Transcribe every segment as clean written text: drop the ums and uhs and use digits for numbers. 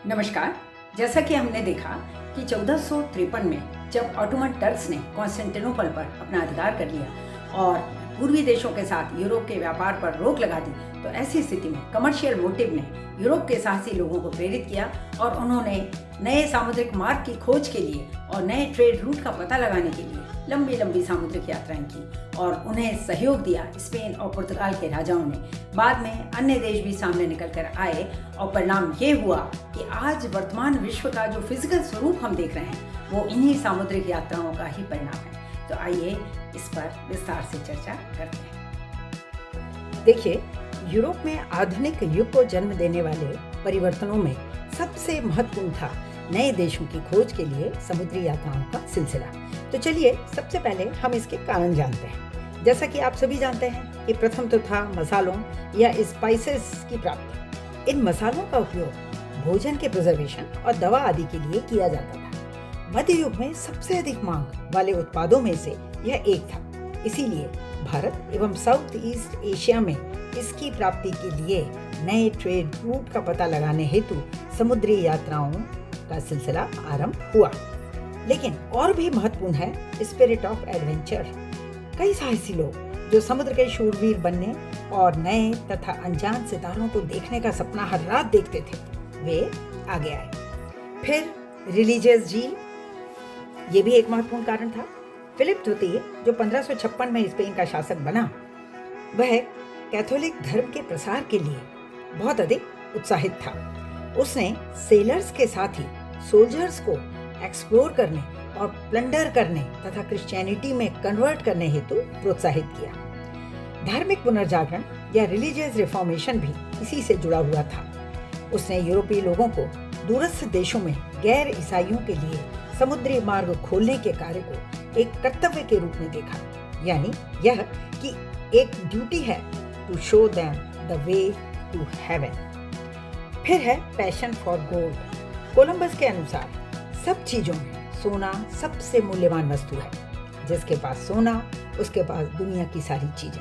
नमस्कार। जैसा कि हमने देखा कि 1453 में जब ऑटोमन टर्क्स ने कॉन्स्टेंटिनोपल पर अपना अधिकार कर लिया और पूर्वी देशों के साथ यूरोप के व्यापार पर रोक लगा दी, तो ऐसी स्थिति में कमर्शियल मोटिव ने यूरोप के साहसी लोगों को प्रेरित किया और उन्होंने नए सामुद्रिक मार्ग की खोज के लिए और नए ट्रेड रूट का पता लगाने के लिए लंबी लंबी सामुद्रिक यात्राएं की और उन्हें सहयोग दिया स्पेन और पुर्तगाल के राजाओं ने। बाद में अन्य देश भी सामने निकल कर आए और परिणाम ये हुआ कि आज वर्तमान विश्व का जो फिजिकल स्वरूप हम देख रहे हैं वो इन्हीं सामुद्रिक यात्राओं का ही परिणाम है। तो आइए इस पर विस्तार से चर्चा करते हैं। देखिए, यूरोप में आधुनिक युग को जन्म देने वाले परिवर्तनों में सबसे महत्वपूर्ण था नए देशों की खोज के लिए समुद्री यात्राओं का सिलसिला। तो चलिए सबसे पहले हम इसके कारण जानते हैं। जैसा कि आप सभी जानते हैं कि प्रथम तो था मसालों या स्पाइसेस की प्राप्ति। इन मसालों का उपयोग भोजन के प्रिजर्वेशन और दवा आदि के लिए किया जाता था। मध्य युग में सबसे अधिक मांग वाले उत्पादों में से यह एक था। इसीलिए भारत एवं साउथ ईस्ट एशिया में इसकी प्राप्ति के लिए नए ट्रेड रूट का पता लगाने हेतु समुद्री यात्राओं का सिलसिला आरंभ हुआ। लेकिन और भी महत्वपूर्ण है स्पिरिट ऑफ एडवेंचर। कई साहसी लोग जो समुद्र के शूरवीर बनने और नए तथा अनजान सितारों को देखने का सपना हर रात देखते थे, वे आगे आए। फिर रिलीजियस जील, ये भी एक महत्वपूर्ण कारण था। फिलिप द्वितीय जो 1556 में स्पेन का शासक बना, वह कैथोलिक धर्म के प्रसार के लिए बहुत अधिक उत्साहित था। उसने सेलर्स के साथ ही सोल्जर्स को एक्सप्लोर करने और प्लंडर करने तथा क्रिश्चियनिटी में कन्वर्ट करने हेतु प्रोत्साहित किया। धार्मिक पुनर्जागरण या रिलीजियस रिफॉर्मेशन भी इसी से जुड़ा हुआ था। उसने यूरोपीय लोगों को दूरस्थ देशों में गैर ईसाइयों के लिए समुद्री मार्ग खोलने के कार्य को एक कर्तव्य के रूप में देखा, यानी यह कि एक ड्यूटी है to show them the way to heaven. फिर है पैशन फॉर गोल्ड। कोलंबस के अनुसार सब चीजों में सोना सबसे मूल्यवान वस्तु है। जिसके पास सोना, उसके पास दुनिया की सारी चीजें।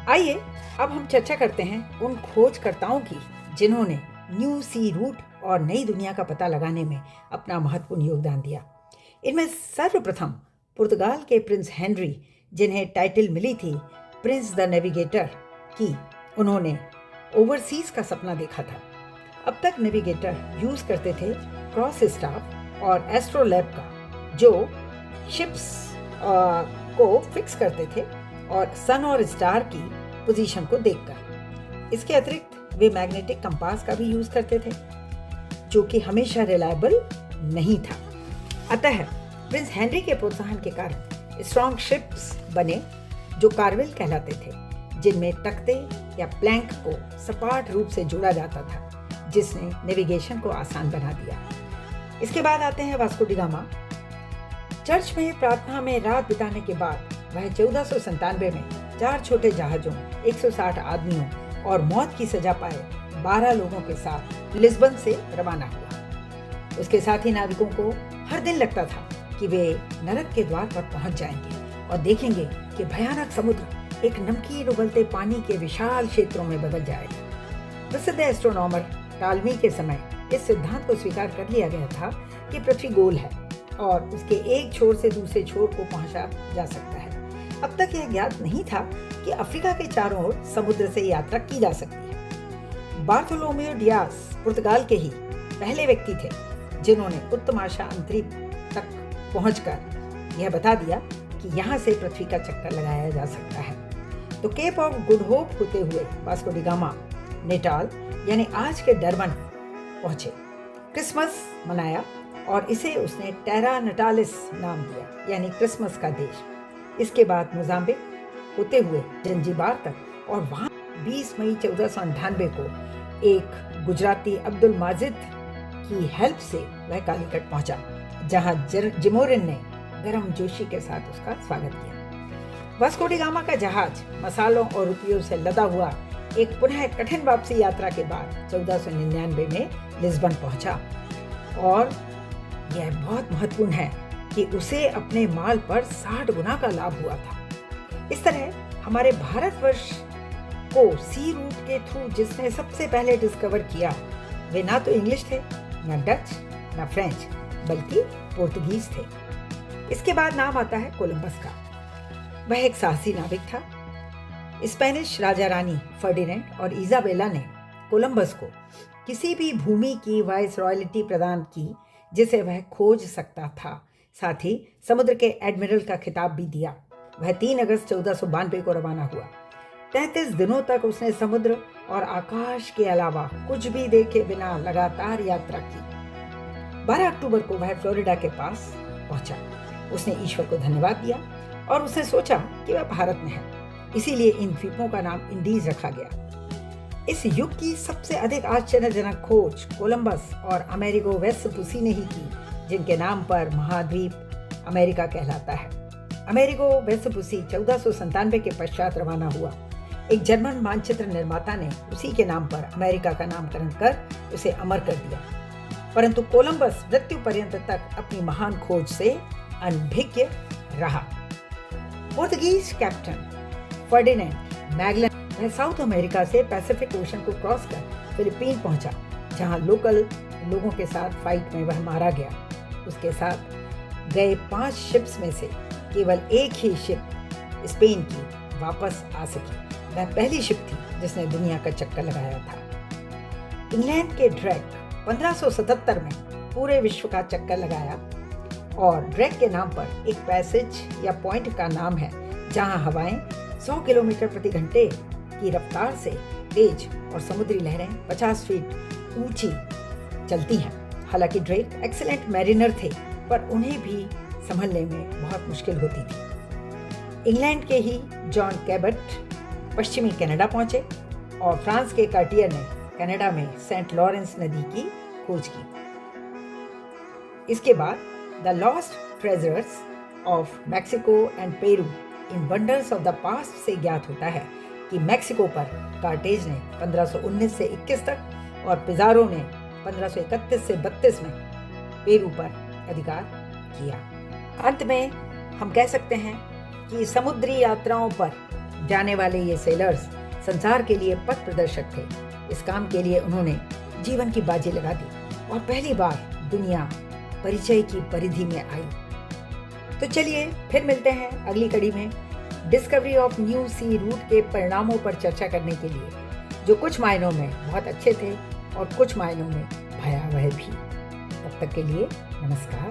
आइए अब हम चर्चा करते हैं उन खोजकर्ताओं की जिन्होंने न्यू सी रूट और नई दुनिया का पता लगाने में अपना महत्वपूर्ण योगदान दिया। इनमें सर्वप्रथम पुर्तगाल के प्रिंस हेनरी, जिन्हें टाइटल मिली थी प्रिंस द नेविगेटर की, उन्होंने ओवरसीज का सपना देखा था। अब तक नेविगेटर यूज करते थे क्रॉस स्टाफ और एस्ट्रोलैब का, जो शिप्स को फिक्स करते थे और सन और स्टार की पोजीशन को देखकर। इसके अतिरिक्त वे मैग्नेटिक कंपास का भी यूज करते थे, जो कि हमेशा रिलायबल नहीं था। अतः प्रिंस हेनरी के प्रोत्साहन के कारण स्ट्रॉन्ग शिप्स बने जो कार्वेल कहलाते थे, जिनमें तख्ते या प्लैंक को सपाट रूप से जोड़ा जाता था, जिसने नेविगेशन को आसान बना दिया। इसके बाद आते हैं वास्को डी गामा। चर्च में प्रार्थना में रात बिताने के बाद वह 1497 में 4 छोटे जहाजों, 160 आदमियों और मौत की सजा पाए 12 लोगों के साथ लिस्बन से रवाना हुआ। उसके साथी नाविकों को हर दिन लगता था कि वे नरक के द्वार पर पहुंच जाएंगे और देखेंगे कि भयानक समुद्र एक नमकीन उबलते पानी के विशाल क्षेत्रों में बदल जाएगा। प्रसिद्ध एस्ट्रोनॉमर टालमी के समय इस सिद्धांत को स्वीकार कर लिया गया था कि पृथ्वी गोल है और उसके एक छोर से दूसरे छोर को पहुंचा जा सकता है। अब तक यह ज्ञात नहीं था कि अफ्रीका के चारों ओर समुद्र से यात्रा की जा सकती है। बार्थोलोमेओ डियास पुर्तगाल के ही पहले व्यक्ति थे जिन्होंने उत्तम आशा अंतरिक्ष तक पहुंचकर यह बता दिया कि यहाँ से पृथ्वी का चक्कर लगाया जा सकता है। तो केप ऑफ गुड होप होते हुए वास्को डी गामा नेटाल यानी आज के डरबन पहुंचे, क्रिसमस मनाया और इसे उसने टेरा नटालिस नाम दिया, यानी क्रिसमस का देश। इसके बाद मोजाम्बिक होते हुए जंजीबार तक और वहां 20 मई 1498 को एक गुजराती अब्दुल माजिद की हेल्प से वह कालीकट पहुंचा, जहां जिमोरिन ने गर्म जोशी के साथ उसका स्वागत किया। वास्को डी गामा का जहाज मसालों और रुपयों से लदा हुआ एक पुनः कठिन वापसी यात्रा के बाद 1499 में लिस्बन पहुंचा और यह बहुत महत्वपूर्ण है कि उसे अपने माल पर 60 गुना का लाभ हुआ था। इस तरह हमारे भारतवर्ष को सी रूट के थ्रू जिसने सबसे पहले डिस्कवर किया वे ना तो इंग्लिश थे, ना डच, ना फ्रेंच, बल्कि पोर्तुगीज थे। इसके बाद नाम आता है कोलंबस का। वह एक साहसी नाविक था। स्पेनिश राजा रानी फर्डिनेंड और इजाबेला ने कोलंबस को किसी भी भूमि की वाइस रॉयल्टी प्रदान की जिसे वह खोज सकता था। साथ ही समुद्र के एडमिरल का खिताब भी दिया। वह 3 अगस्त 1492 को रवाना हुआ। 33 दिनों तक उसने समुद्र और आकाश के अलावा कुछ भी देखे बिना लगातार यात्रा की। 12 अक्टूबर को वह फ्लोरिडा के पास पहुंचा। उसने ईश्वर को धन्यवाद दिया और उसने सोचा कि वह भारत में है, इसीलिए इन द्वीपों का नाम इंडीज रखा गया। इस युग की सबसे अधिक आश्चर्यजनक खोज कोलंबस और अमेरिगो वेस्पुसी ने ही की, जिनके नाम पर महाद्वीप अमेरिका कहलाता है। अमेरिगो वेस्पुसी 1497 के पश्चात रवाना हुआ। एक जर्मन मानचित्र निर्माता ने उसी के नाम पर अमेरिका का नामकरण कर उसे अमर कर दिया, परंतु कोलंबस मृत्यु पर्यंत तक अपनी महान खोज से अनभिज्ञ रहा। पोर्तुगीज कैप्टन फर्डिनेंड मैगलन वह साउथ अमेरिका से पैसिफिक ओशन को क्रॉस कर फिलीपीन पहुंचा, जहां लोकल लोगों के साथ फाइट में वह मारा गया। उसके साथ गए 5 शिप्स में से केवल एक ही शिप स्पेन की वापस आ सकी। वह पहली शिप थी जिसने दुनिया का चक्कर लगाया था। इंग्लैंड के ड्रैक 1577 में पूरे विश्व का चक्कर लगाया और ड्रैक के नाम पर एक पैसेज या पॉइंट का नाम है जहां हवाएं 100 किलोमीटर प्रति घंटे की रफ्तार से तेज और समुद्री लहरें 50 फीट ऊंची चलती हैं। हालांकि ड्रेक एक्सीलेंट मैरिनर थे, पर उन्हें भी संभलने में बहुत मुश्किल होती थी। इंग्लैंड के ही जॉन कैबट पश्चिमी कनाडा पहुंचे और फ्रांस के कार्टियर ने कनाडा में सेंट लॉरेंस नदी की खोज की। इसके बाद the lost treasures of Mexico and Peru in wonders of the past से ज्ञात होता है कि मैक्सिको पर कार्टेज ने 1519 से 21 तक और पिज़ारो ने 1531 से 32 में पेरू पर अधिकार किया। अंत में हम कह सकते हैं कि समुद्री यात्राओं पर जाने वाले ये सेलर्स संसार के लिए पथ प्रदर्शक थे। इस काम के लिए उन्होंने जीवन की बाजी लगा दी और पहली बार दुनिया परिचय की परिधि में आई। तो चलिए फिर मिलते हैं अगली कड़ी में discovery of new sea route के परिणामों पर चर्चा करने के लिए, जो कुछ मायनों में बहुत अच्छे थे और कुछ मायनों में भयावह भी। तब तक के लिए नमस्कार।